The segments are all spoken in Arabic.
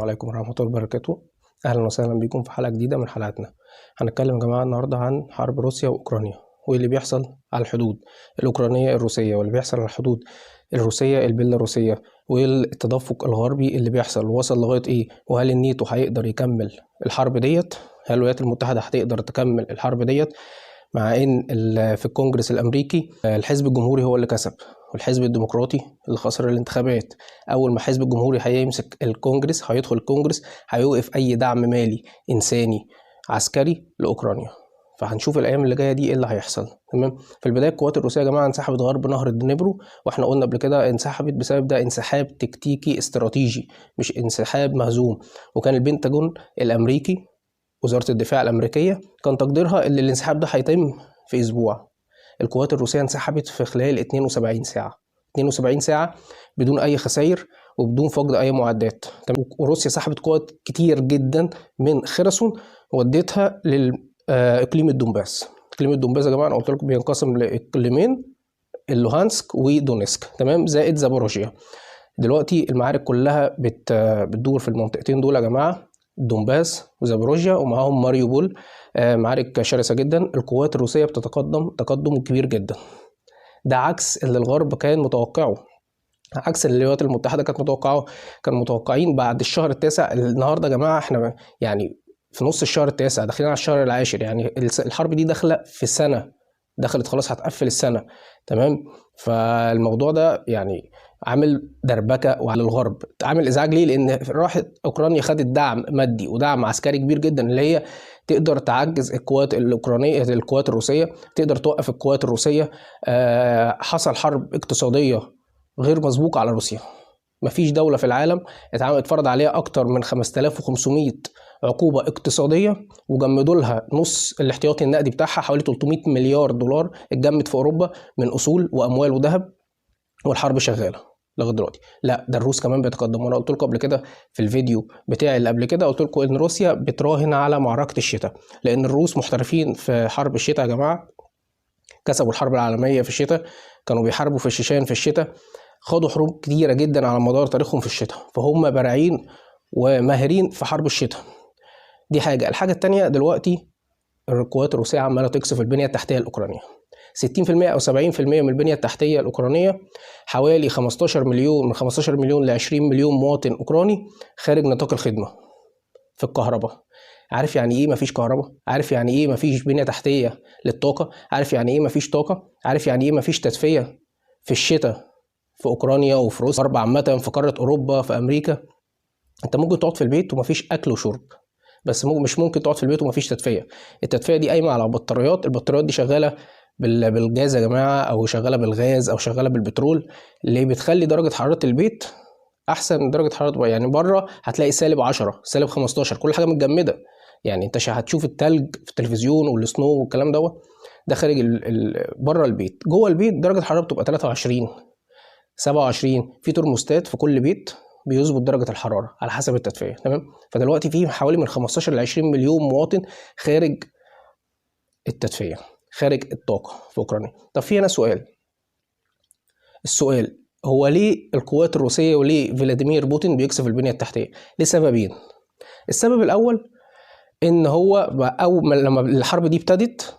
عليكم ورحمة الله وبركاته. أهلا وسهلا بكم في حلقة جديدة من حلقاتنا. هنتكلم يا جماعة النهاردة عن حرب روسيا وأوكرانيا وإيه اللي بيحصل على الحدود الأوكرانية الروسية، واللي بيحصل على الحدود الروسية البيلاروسية، والتدفق الغربي اللي بيحصل وصل لغاية إيه، وهل الناتو هيقدر يكمل الحرب ديت؟ هل الولايات المتحدة هتقدر تكمل الحرب ديت؟ مع إن في الكونجرس الأمريكي الحزب الجمهوري هو اللي كسب، والحزب الديمقراطي اللي خسر الانتخابات. اول ما الحزب الجمهوري هيمسك الكونجرس، هيدخل الكونجرس، هيوقف اي دعم مالي انساني عسكري لاوكرانيا. فهنشوف الايام اللي جايه دي ايه اللي هيحصل. تمام. في البدايه القوات الروسيه يا جماعه انسحبت غرب نهر الدنيبرو، واحنا قلنا قبل كده انسحبت بسبب ده انسحاب تكتيكي استراتيجي مش انسحاب مهزوم. وكان البنتاجون الامريكي، وزاره الدفاع الامريكيه، كان تقديرها ان الانسحاب ده هيتم في اسبوع. القوات الروسية انسحبت في خلال 72 ساعة 72 ساعة بدون أي خسائر وبدون فقد أي معدات. وروسيا سحبت قوات كتير جدا من خرسون وديتها لإقليم الدونباس. إقليم الدونباس يا جماعة أنا قلت لكم بينقسم لإقليمين، اللوهانسك ودونسك، تمام، زائد زابوروجيا. دلوقتي المعارك كلها بتدور في المنطقتين دول يا جماعة، دونباس وزابوروجيا، ومعاهم ماريوبول. معارك شرسة جدا. القوات الروسية بتتقدم تقدم كبير جدا. ده عكس اللي الغرب كان متوقعه، عكس اللي الولايات المتحدة كانت متوقعه. كانوا متوقعين بعد الشهر التاسع. النهارده يا جماعة احنا يعني في نص الشهر التاسع، داخلين على الشهر العاشر. يعني الحرب دي داخلة في سنة، دخلت خلاص هتقفل السنة. تمام. فالموضوع ده يعني عامل دربكه وعلى الغرب، عامل ازعاج. ليه؟ لان راحت اوكرانيا خدت دعم مادي ودعم عسكري كبير جدا، اللي هي تقدر تعجز القوات الاوكرانيه، القوات الروسيه، تقدر توقف القوات الروسيه. حصل حرب اقتصاديه غير مسبوقه على روسيا. مفيش دوله في العالم اتفرض عليها اكتر من 5500 عقوبه اقتصاديه، وجمدوا لها نص الاحتياطي النقدي بتاعها، حوالي 300 مليار دولار اتجمد في اوروبا من اصول واموال وذهب، والحرب شغاله لغايه دلوقتي. لا، ده الروس كمان بيتقدموا. وانا قلت لكم قبل كده في الفيديو بتاعي اللي قبل كده، قلت لكم ان روسيا بتراهن على معركه الشتاء، لان الروس محترفين في حرب الشتاء يا جماعه. كسبوا الحرب العالميه في الشتاء، كانوا بيحاربوا في الشيشان في الشتاء، خاضوا حروب كتيره جدا على مدار تاريخهم في الشتاء، فهم بارعين وماهرين في حرب الشتاء. دي حاجه. الحاجه الثانيه، دلوقتي القوات الروسيه عماله تقصف البنيه التحتيه الاوكرانيه. 60% او 70% من البنيه التحتيه الاوكرانيه، حوالي 15 مليون، من 15 مليون ل 20 مليون مواطن اوكراني خارج نطاق الخدمه في الكهرباء. عارف يعني ايه مفيش كهرباء؟ عارف يعني ايه مفيش بنيه تحتيه للطاقه؟ عارف يعني ايه مفيش طاقه؟ عارف يعني ايه مفيش تدفئه في الشتاء في اوكرانيا وفي روسيا، غرب عامه، في قاره اوروبا، في امريكا؟ انت ممكن تقعد في البيت ومفيش اكل وشرب، بس مش ممكن تقعد في البيت ومفيش تدفئه. التدفئه دي قايمه على بطاريات، البطاريات دي شغاله بالجاز يا جماعه، او شغاله بالغاز، او شغاله بالبترول، اللي بتخلي درجه حراره البيت احسن من درجه حراره. يعني بره هتلاقي سالب 10 سالب 15، كل حاجه متجمده. يعني انت هتشوف التلج في التلفزيون والسنو والكلام ده خارج بره البيت. جوه البيت درجه الحراره بتبقى 23 27، في ترموستات في كل بيت بيظبط درجه الحراره على حسب التدفئه. تمام. فدلوقتي في حوالي من 15 ل 20 مليون مواطن خارج التدفئه، خارج الطاقه في اوكرانيا. طب في هنا السؤال هو ليه القوات الروسيه وليه فلاديمير بوتين بيكسف البنيه التحتيه؟ لسببين. السبب الاول ان هو اول لما الحرب دي ابتدت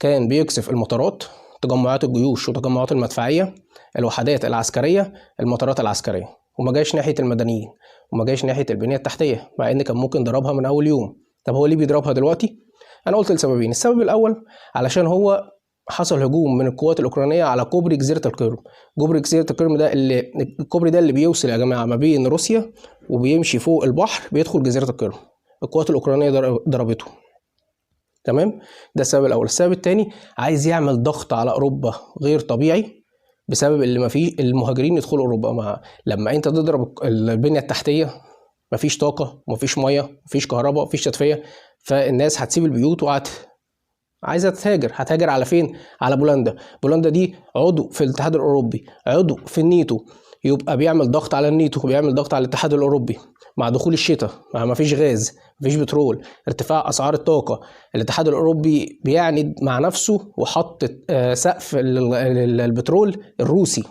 كان بيكسف المطارات، تجمعات الجيوش وتجمعات المدفعيه، الوحدات العسكريه، المطارات العسكريه، وما جاش ناحيه المدنيين، وما جاش ناحيه البنيه التحتيه، مع ان كان ممكن ضربها من اول يوم. طب هو ليه بيضربها دلوقتي؟ انا قلت لسببين. السبب الاول علشان هو حصل هجوم من القوات الاوكرانيه على كوبري جزيره القرم. كوبري جزيره القرم ده الكوبري ده اللي بيوصل يا جماعه ما بين روسيا وبيمشي فوق البحر بيدخل جزيره القرم. القوات الاوكرانيه ضربته. تمام. ده السبب الاول. السبب الثاني، عايز يعمل ضغط على اوروبا غير طبيعي، بسبب اللي ما فيه المهاجرين يدخلوا اوروبا. لما انت تضرب البنيه التحتيه، مفيش طاقه، مفيش ميه، مفيش كهرباء، مفيش تدفئه، فالناس هتسيب البيوت عايزه تهاجر. هتهاجر على فين؟ على بولندا. بولندا دي عضو في الاتحاد الاوروبي، عضو في الناتو، يبقى بيعمل ضغط على الناتو وبيعمل ضغط على الاتحاد الاوروبي. مع دخول الشتاء، مع ما فيش غاز، مفيش بترول، ارتفاع اسعار الطاقه، الاتحاد الاوروبي بيعند مع نفسه وحط سقف البترول الروسي،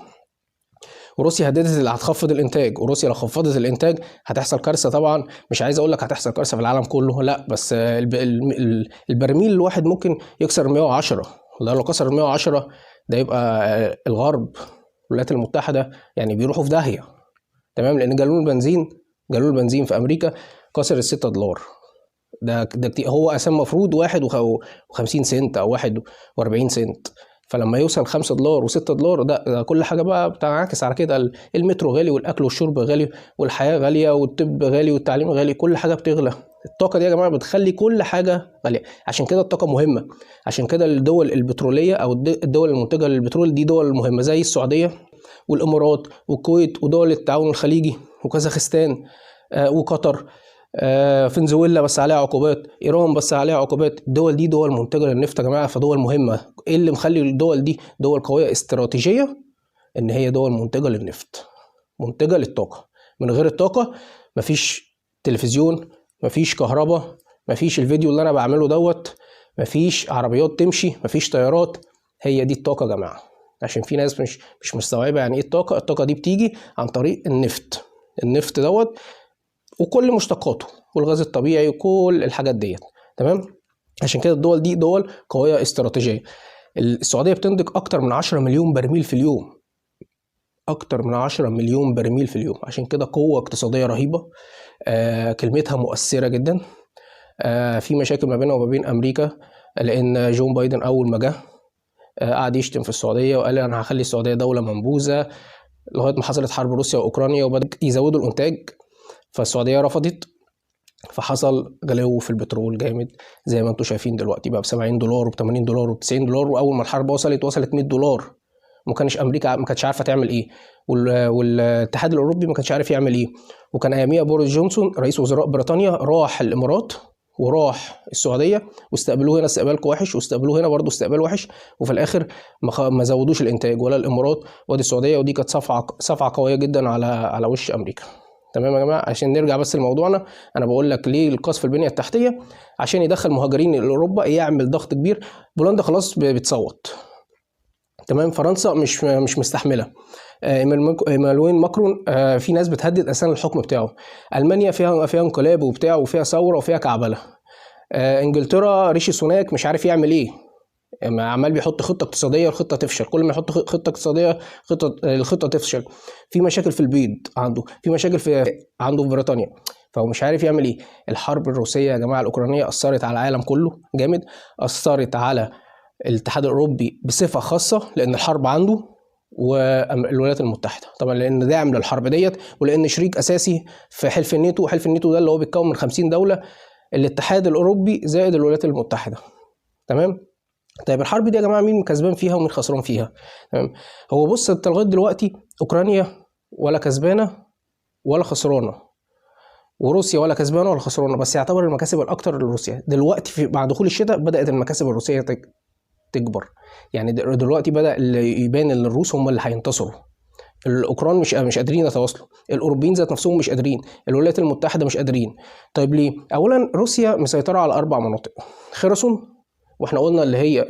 وروسيا هددت اللي هتخفض الانتاج، وروسيا لو خفضت الانتاج هتحصل كارثه طبعا. مش عايز اقول لك هتحصل كارثه في العالم كله، لا، بس البرميل الواحد ممكن يكسر 110. لو كسر 110 ده يبقى الغرب، الولايات المتحده يعني بيروحوا في داهيه. تمام، لان جالون البنزين في امريكا كسر $6. ده كتير. هو اساسا المفروض 51 سنت او 41 سنت، فلما يوصل $5 و$6 ده كل حاجه بقى بتنعكس على كده. المترو غالي، والاكل والشرب غالي، والحياه غاليه، والطب غالي، والتعليم غالي، كل حاجه بتغلى. الطاقه دي يا جماعه بتخلي كل حاجه غاليه. عشان كده الطاقه مهمه، عشان كده الدول البتروليه او الدول المنتجه للبترول دي دول مهمه، زي السعوديه والامارات والكويت ودول التعاون الخليجي وكازاخستان وقطر، فنزويلا بس عليها عقوبات، ايران بس عليها عقوبات. الدول دي دول منتجه للنفط يا جماعه، فدول مهمه. ايه اللي مخلي الدول دي دول قويه استراتيجيه؟ ان هي دول منتجه للنفط، منتجه للطاقه. من غير الطاقه مفيش تلفزيون، مفيش كهرباء، مفيش الفيديو اللي انا بعمله مفيش عربيات تمشي، مفيش طيارات. هي دي الطاقه يا جماعه. عشان في ناس مش مستوعبه يعني ايه الطاقه. الطاقه دي بتيجي عن طريق النفط وكل مشتقاته، والغاز الطبيعي، وكل الحاجات ديت. تمام. عشان كده الدول دي دول قويه استراتيجيه. السعوديه بتنتج اكتر من 10 مليون برميل في اليوم، اكتر من 10 مليون برميل في اليوم. عشان كده قوه اقتصاديه رهيبه، كلمتها مؤثره جدا. في مشاكل ما بينها وما بين امريكا، لان جون بايدن اول ما جه قعد يشتم في السعوديه وقال انا هخلي السعوديه دوله منبوذه، لغايه ما حصلت حرب روسيا واوكرانيا وبدأ يزودوا الانتاج، فالسعوديه رفضت. فحصل غلو في البترول جامد زي ما انتم شايفين دلوقتي، بقى ب$70 وب$80 وب$90. واول ما الحرب وصلت $100. ما كانش امريكا ما كانتش عارفه تعمل ايه، والاتحاد الاوروبي ما كانش عارف يعمل ايه. وكان اياميها بوريس جونسون رئيس وزراء بريطانيا راح الامارات وراح السعوديه، واستقبلوه هنا استقبال وحش، واستقبلوه هنا برضه استقبال وحش. وفي الاخر ما زودوش الانتاج ولا الامارات ولا السعوديه، ودي كانت صفعه قويه جدا على وش امريكا. تمام يا جماعه. عشان نرجع بس لموضوعنا، انا بقول لك ليه القصف البنيه التحتيه؟ عشان يدخل مهاجرين لاوروبا، يعمل ضغط كبير. بولندا خلاص بتصوت. تمام. فرنسا مش مستحمله. ايمانويل ماكرون، في ناس بتهدد اساسا الحكم بتاعه. المانيا فيها انقلاب وبتاع، وفيها ثوره وفيها كعبله. انجلترا ريشي سوناك مش عارف يعمل ايه، عمال بيحط خطه اقتصاديه والخطه تفشل. كل ما يحط خطه اقتصاديه الخطه تفشل. في مشاكل في البيض عنده، في مشاكل عنده في بريطانيا، فهو مش عارف يعمل ايه. الحرب الروسيه يا جماعه الاوكرانيه اثرت على العالم كله جامد، اثرت على الاتحاد الاوروبي بصفه خاصه، لان الحرب عنده، والولايات المتحده طبعا لان داعم للحرب ديت، ولان شريك اساسي في حلف الناتو. وحلف الناتو ده اللي هو بيتكون من 50 دوله، الاتحاد الاوروبي زائد الولايات المتحده. تمام. طيب الحرب دي يا جماعه مين كسبان فيها ومين خسران فيها؟ تمام. هو بص، انت لغايه دلوقتي اوكرانيا ولا كسبانه ولا خسرانه، وروسيا ولا كسبانه ولا خسرانه، بس يعتبر المكاسب الاكتر لروسيا دلوقتي. مع دخول الشتاء بدات المكاسب الروسيه تكبر. يعني دلوقتي بدا يبان ان الروس هم اللي هينتصروا. الاوكران مش قادرين يتواصلوا، الاوروبيين ذات نفسهم مش قادرين، الولايات المتحده مش قادرين. طيب ليه؟ اولا روسيا مسيطره على 4 مناطق: خرسون، واحنا قلنا اللي هي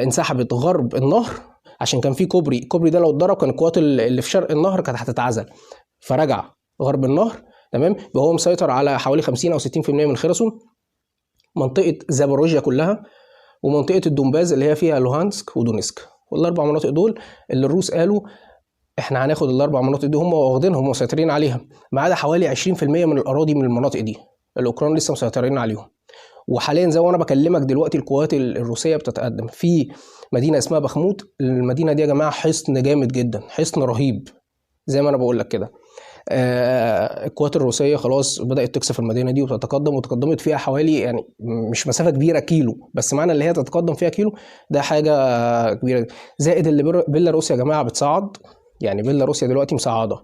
انسحبت غرب النهر عشان كان في الكوبري ده لو اتضرب كان القوات اللي في شرق النهر كانت هتتعزل، فرجع غرب النهر. تمام. وهو مسيطر على حوالي 50 او 60% من خرسون، منطقه زابوروجيا كلها، ومنطقه الدونباز اللي هي فيها لوهانسك ودونسك. والاربع مناطق دول اللي الروس قالوا احنا هناخد الاربع مناطق دي، هم واخدينهم ومسيطرين عليها، ما عدا حوالي 20% من الاراضي من المناطق دي الاوكران لسه مسيطرين عليهم. وحاليا زي وانا بكلمك دلوقتي القوات الروسيه بتتقدم في مدينه اسمها بخموت. المدينه دي يا جماعه حصن جامد جدا، حصن رهيب زي ما انا بقول لك كده. القوات الروسيه خلاص بدات تكسف المدينه دي وتتقدم، وتقدمت فيها حوالي يعني مش مسافه كبيره كيلو، بس معنى اللي هي تتقدم فيها كيلو ده حاجه كبيره. زائد اللي بيلاروسيا يا جماعه بتصعد، يعني بيلاروسيا دلوقتي مساعده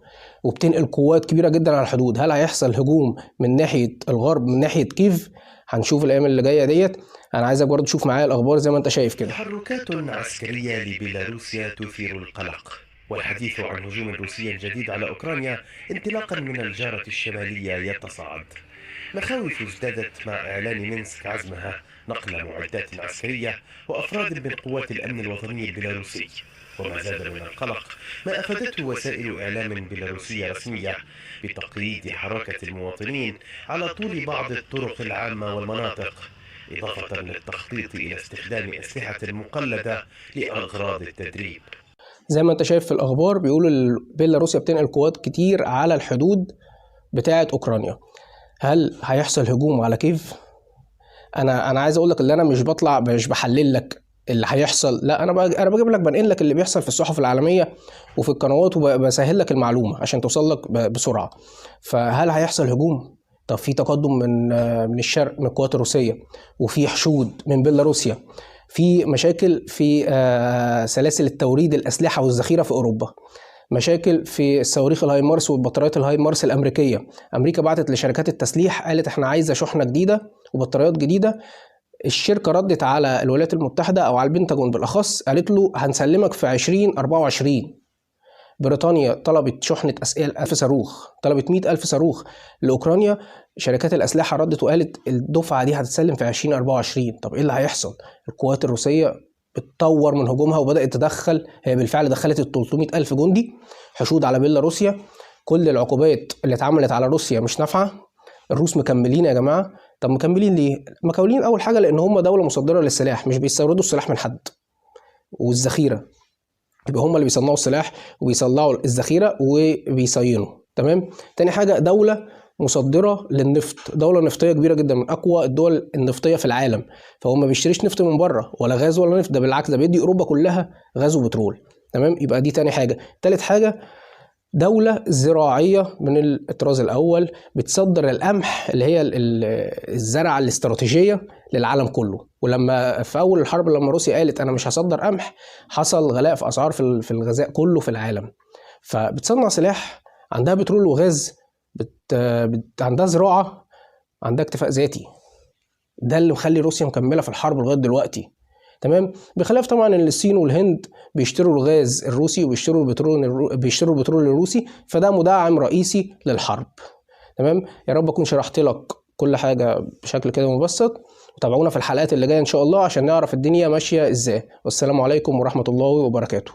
وبتنقل قوات كبيره جدا على الحدود. هل هيحصل هجوم من ناحيه الغرب من ناحيه كييف؟ هنشوف الايام اللي جايه ديت. انا عايزك برضه تشوف معايا الاخبار زي ما انت شايف كده. تحركات عسكرية لبيلاروسيا تثير القلق، والحديث عن هجوم روسي جديد على أوكرانيا انطلاقا من الجارة الشمالية يتصاعد. مخاوف ازدادت مع إعلان مينسك عزمها نقل معدات عسكرية وأفراد من قوات الأمن الوطني البيلاروسي. وما زاد من القلق ما أفادته وسائل إعلام بيلاروسية رسمية بتقييد حركة المواطنين على طول بعض الطرق العامة والمناطق، إضافة للتخطيط إلى استخدام أسلحة مقلدة لأغراض التدريب. زي ما انت شايف في الأخبار بيقولوا بيلاروسيا بتنقل قوات كتير على الحدود بتاعة أوكرانيا. هل هيحصل هجوم على كييف؟ أنا عايز أقول لك اللي أنا مش بحلل لك اللي هيحصل، لا أنا بجيب لك بنقل لك اللي بيحصل في الصحف العالمية وفي القنوات وبسهل لك المعلومة عشان توصل لك بسرعة. فهل هيحصل هجوم؟ طب في تقدم من الشرق من القوات الروسية، وفي حشود من بيلاروسيا، في مشاكل في سلاسل التوريد الأسلحة والذخيرة في أوروبا، مشاكل في الصواريخ الهايمارس والبطاريات الهايمارس الأمريكية. أمريكا بعتت لشركات التسليح قالت احنا عايزة شحنة جديدة وبطاريات جديدة. الشركة ردت على الولايات المتحدة أو على البنتاجون بالأخص قالت له هنسلمك في 2024. بريطانيا طلبت شحنة ألف صاروخ، طلبت 100,000 صاروخ لأوكرانيا. شركات الأسلحة ردت وقالت الدفعة دي هتتسلم في 2024. طب إيه اللي هيحصل؟ القوات الروسية بتطور من هجومها وبدأت تدخل، هي بالفعل دخلت 300,000 جندي حشود على بيلاروسيا. كل العقوبات اللي اتعملت على روسيا مش نافعة. الروس مكملين يا جماعة. طب مكملين ليه؟ مكملين أول حاجة لأن هم دولة مصدرة للسلاح، مش بيستوردوا السلاح من حد والذخيرة، يبقى هم اللي بيصنعوا السلاح وبيصنعوا الذخيره وبيصينوا. تمام. تاني حاجه دوله مصدره للنفط، دوله نفطيه كبيره جدا من اقوى الدول النفطيه في العالم. فهو ما بيشتريش نفط من بره ولا غاز ولا نفط، ده بالعكس ده بيدي اوروبا كلها غاز وبترول. تمام. يبقى دي تاني حاجه. تالت حاجه دولة زراعية من الطراز الأول، بتصدر القمح اللي هي الزرعة الاستراتيجية للعالم كله. ولما في أول الحرب لما روسيا قالت أنا مش هصدر قمح، حصل غلاء في أسعار في الغذاء كله في العالم. فبتصنع سلاح، عندها بترول وغاز، عندها زراعة، عندها اكتفاء ذاتي. ده اللي مخلي روسيا مكملة في الحرب لغاية دلوقتي. تمام. بخلاف طبعا ان الصين والهند بيشتروا الغاز الروسي وبيشتروا البترول الروسي، فده مدعم رئيسي للحرب. تمام. يا رب اكون شرحت لك كل حاجه بشكل كده مبسط، وتابعونا في الحلقات اللي جايه ان شاء الله عشان نعرف الدنيا ماشيه ازاي. والسلام عليكم ورحمه الله وبركاته.